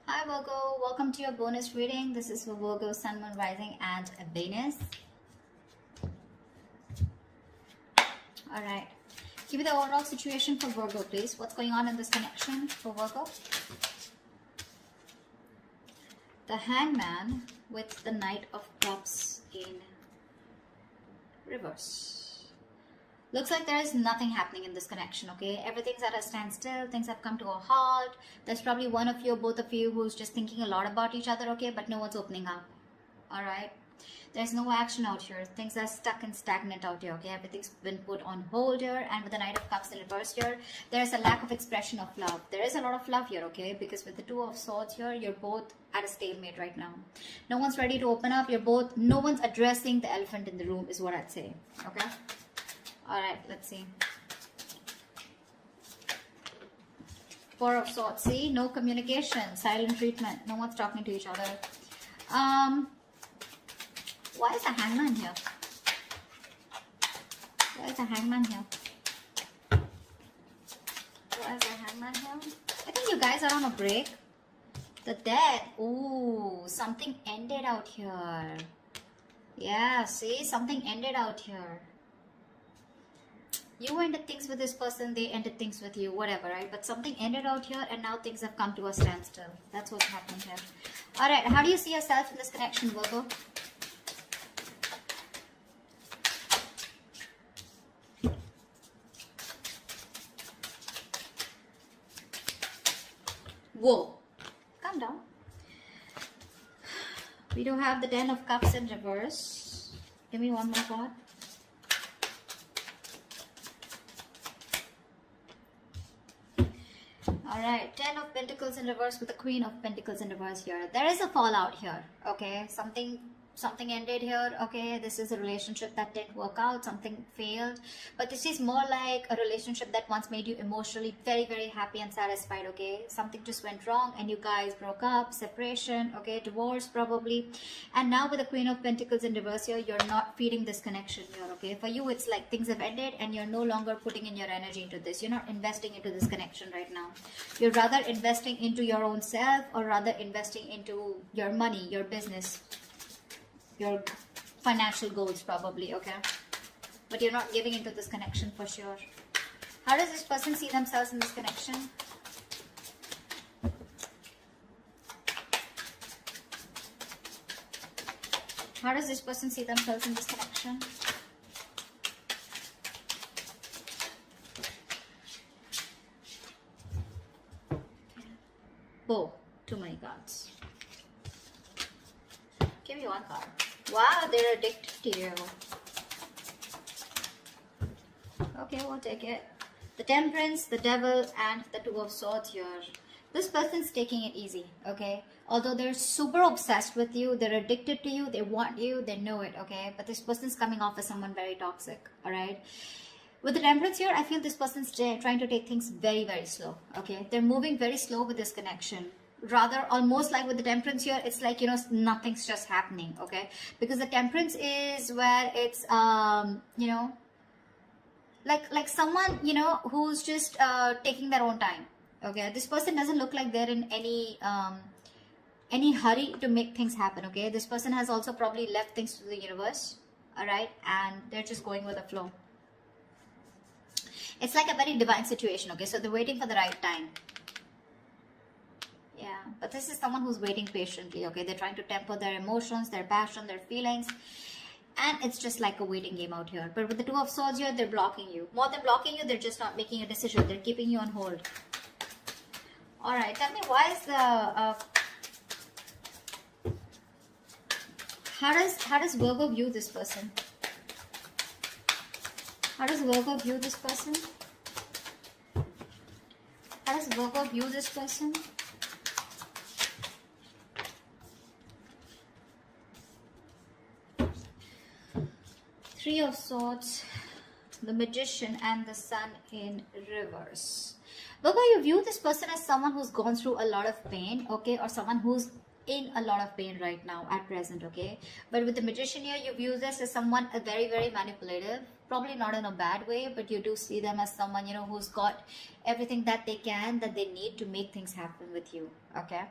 Hi Virgo, welcome to your bonus reading. This is for Virgo, Sun, Moon, Rising and Venus. Alright, give me the overall situation for Virgo please. What's going on in this connection for Virgo? The Hangman with the Knight of Cups in reverse. Looks like there is nothing happening in this connection, okay? Everything's at a standstill. Things have come to a halt. There's probably one of you, both of you, who's just thinking a lot about each other, okay? But no one's opening up, all right? There's no action out here. Things are stuck and stagnant out here, okay? Everything's been put on hold here. And with the Knight of Cups in reverse here, there's a lack of expression of love. There is a lot of love here, okay? Because with the Two of Swords here, you're both at a stalemate right now. No one's ready to open up. No one's addressing the elephant in the room is what I'd say, okay? Alright, let's see. Four of Swords. See, no communication, silent treatment. No one's talking to each other. Why is the Hangman here? Why is the Hangman here? Why is the Hangman here? I think you guys are on a break. The Death. Ooh, something ended out here. Yeah, see, something ended out here. You ended things with this person, they ended things with you, whatever, right? But something ended out here and now things have come to a standstill. That's what's happening here. Alright, how do you see yourself in this connection, Virgo? Whoa. Calm down. We do have the Ten of Cups in reverse. Give me one more card. Alright, Ten of Pentacles in reverse with the Queen of Pentacles in reverse here. There is a fallout here, okay? Something ended here, okay? This is a relationship that didn't work out, something failed. But this is more like a relationship that once made you emotionally very, very happy and satisfied, okay? Something just went wrong and you guys broke up, separation, okay? Divorce probably. And now with the Queen of Pentacles in reverse here, you're not feeding this connection here, okay? For you, it's like things have ended and you're no longer putting in your energy into this. You're not investing into this connection right now. You're rather investing into your own self or rather investing into your money, your business, your financial goals probably, okay? But you're not giving into this connection for sure. How does this person see themselves in this connection? How does this person see themselves in this connection? Oh, too many cards. Give me one card. Wow, they're addicted to you. Okay, we'll take it. The Temperance, the Devil, and the Two of Swords here. This person's taking it easy, okay? Although they're super obsessed with you, they're addicted to you, they want you, they know it, okay? But this person's coming off as someone very toxic, alright? With the Temperance here, I feel this person's trying to take things very, very slow, okay? They're moving very slow with this connection. Rather, almost like with the Temperance here, it's like, you know, nothing's just happening, okay? Because the Temperance is where it's, you know, like someone, you know, who's just taking their own time, okay? This person doesn't look like they're in any hurry to make things happen, okay? This person has also probably left things to the universe, all right? And they're just going with the flow. It's like a very divine situation, okay? So they're waiting for the right time. Yeah, but this is someone who's waiting patiently, okay? They're trying to temper their emotions, their passion, their feelings. And it's just like a waiting game out here. But with the Two of Swords here, they're blocking you. More than blocking you, they're just not making a decision. They're keeping you on hold. Alright, tell me why is the... How does Virgo view this person? How does Virgo view this person? How does Virgo view this person? Three of Swords, the Magician, and the Sun in reverse. Virgo, you view this person as someone who's gone through a lot of pain, okay? Or someone who's in a lot of pain right now at present, okay? But with the Magician here, you view this as someone very, very manipulative. Probably not in a bad way, but you do see them as someone, you know, who's got everything that they need to make things happen with you, okay?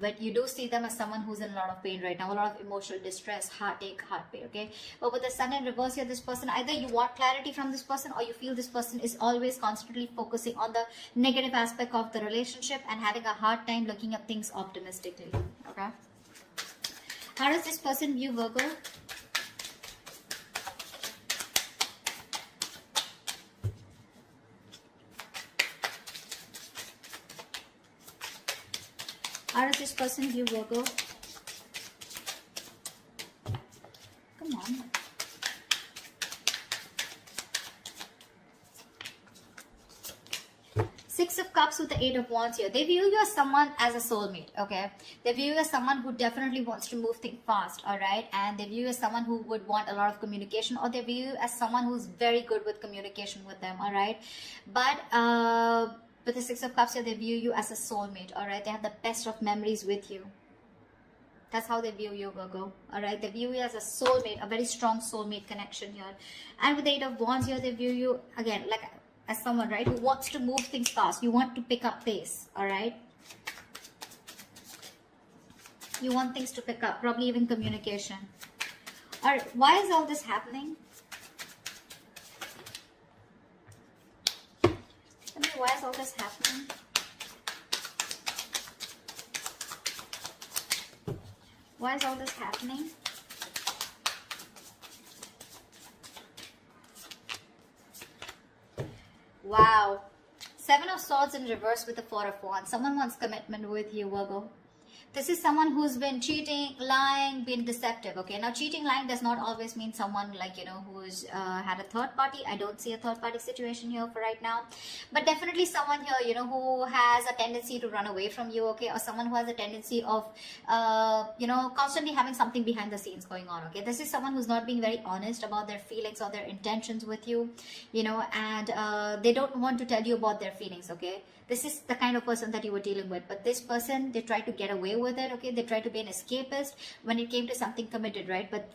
but you do see them as someone who's in a lot of pain right now, a lot of emotional distress, heartache, heart pain, okay? But with the Sun in reverse here, this person, either you want clarity from this person, or you feel this person is always constantly focusing on the negative aspect of the relationship and having a hard time looking at things optimistically, okay? How does this person view Virgo? How does this person view Virgo? Come on. Six of Cups with the Eight of Wands here. They view you as someone as a soulmate, okay? They view you as someone who definitely wants to move things fast, all right? And they view you as someone who would want a lot of communication, or they view you as someone who's very good with communication with them, all right? But with the Six of Cups here, they view you as a soulmate, all right? They have the best of memories with you. That's how they view you, Virgo, all right? They view you as a soulmate, a very strong soulmate connection here. And with the Eight of Wands here, they view you, again, like as someone, right, who wants to move things fast. You want to pick up pace, all right? You want things to pick up, probably even communication. All right, why is all this happening? Tell me, why is all this happening? Why is all this happening? Wow. Seven of Swords in reverse with the Four of Wands. Someone wants commitment with you, Virgo. This is someone who's been cheating, lying, been deceptive, okay? Now, cheating, lying does not always mean someone like, you know, who's had a third party. I don't see a third party situation here for right now. But definitely someone here, you know, who has a tendency to run away from you, okay? Or someone who has a tendency of, you know, constantly having something behind the scenes going on, okay? This is someone who's not being very honest about their feelings or their intentions with you, you know, and they don't want to tell you about their feelings, okay? This is the kind of person that you were dealing with. But this person, they try to get away with it, okay? They try to be an escapist when it came to something committed, right? But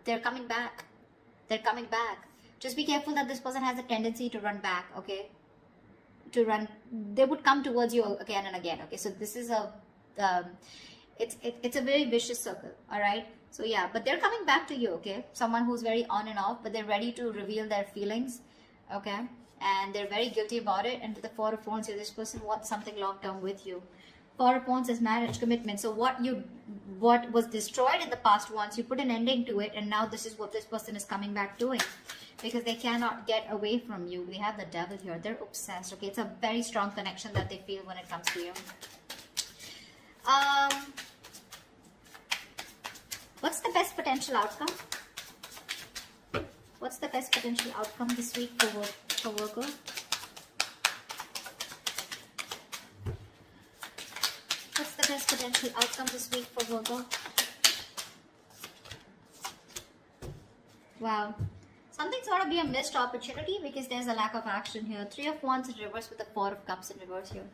they're coming back. They're coming back. Just be careful that this person has a tendency to run back, okay? To run. They would come towards you again and again, okay? So this is a, it's a very vicious circle, all right? So yeah, but they're coming back to you, okay? Someone who's very on and off, but they're ready to reveal their feelings, okay? And they're very guilty about it. And with the Four of Wands here, this person wants something long-term with you. Four of Wands is marriage, commitment. So what was destroyed in the past once, you put an ending to it, and now this is what this person is coming back doing, because they cannot get away from you. We have the Devil here. They're obsessed, okay? It's a very strong connection that they feel when it comes to you. What's the best potential outcome? What's the best potential outcome this week for Virgo? What's the best potential outcome this week for Virgo? Wow. Something's got to be a missed opportunity because there's a lack of action here. Three of Wands in reverse with the Four of Cups in reverse here.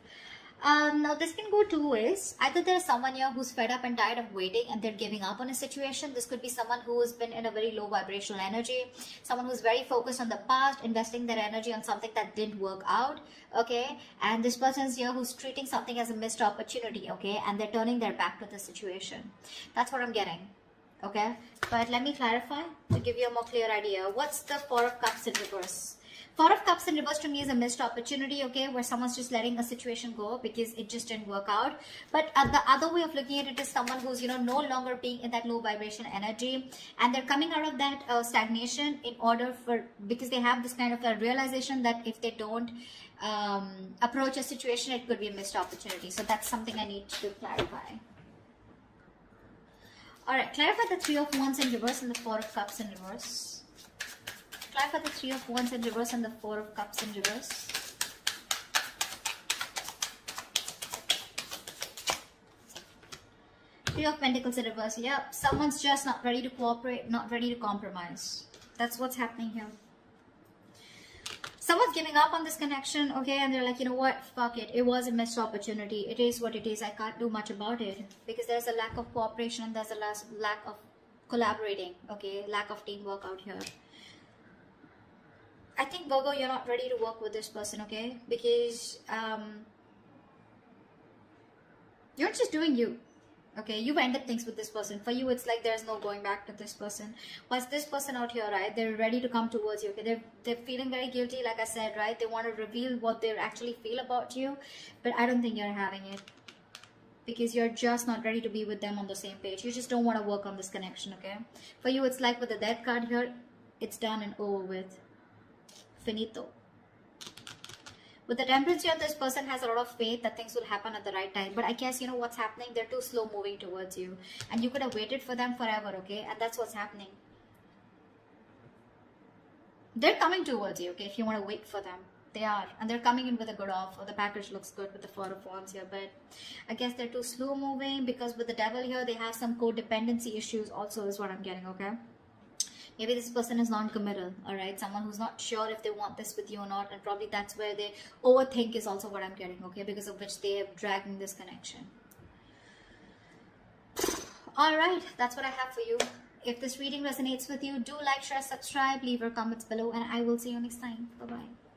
Now this can go two ways. Either there's someone here who's fed up and tired of waiting and they're giving up on a situation. This could be someone who has been in a very low vibrational energy, someone who's very focused on the past, investing their energy on something that didn't work out, okay? And this person's here who's treating something as a missed opportunity, okay? And they're turning their back to the situation. That's what I'm getting, okay? But let me clarify to give you a more clear idea. What's the Four of Cups in reverse? Four of Cups in reverse to me is a missed opportunity, okay, where someone's just letting a situation go because it just didn't work out. But the other way of looking at it is someone who's, you know, no longer being in that low vibration energy, and they're coming out of that stagnation in order for, because they have this kind of a realization that if they don't approach a situation, it could be a missed opportunity. So that's something I need to clarify. Alright, clarify the Three of Wands in reverse and the Four of Cups in reverse. Clarify the Three of Wands in reverse and the Four of Cups in reverse. Three of Pentacles in reverse. Yep, someone's just not ready to cooperate, not ready to compromise. That's what's happening here. Someone's giving up on this connection, okay, and they're like, you know what, fuck it. It was a missed opportunity. It is what it is. I can't do much about it because there's a lack of cooperation and there's a lack of collaborating, okay, lack of teamwork out here. I think, Virgo, you're not ready to work with this person, okay? Because you're just doing you. Okay, you've ended things with this person. For you, it's like there's no going back to this person. What's this person out here, right? They're ready to come towards you. Okay, they're feeling very guilty, like I said, right? They want to reveal what they actually feel about you, but I don't think you're having it, because you're just not ready to be with them on the same page. You just don't want to work on this connection. Okay, for you, it's like with the Death card here, it's done and over with. Finito. With the Temperance here, this person has a lot of faith that things will happen at the right time. But I guess, you know what's happening? They're too slow moving towards you. And you could have waited for them forever, okay? And that's what's happening. They're coming towards you, okay? If you want to wait for them. They are. And they're coming in with a good offer. The package looks good with the Four of Wands here. But I guess they're too slow moving, because with the Devil here, they have some codependency issues also, is what I'm getting, okay? Maybe this person is non-committal, all right? Someone who's not sure if they want this with you or not, and probably that's where they overthink is also what I'm getting, okay? Because of which they are dragging this connection. All right, that's what I have for you. If this reading resonates with you, do like, share, subscribe, leave your comments below, and I will see you next time. Bye-bye.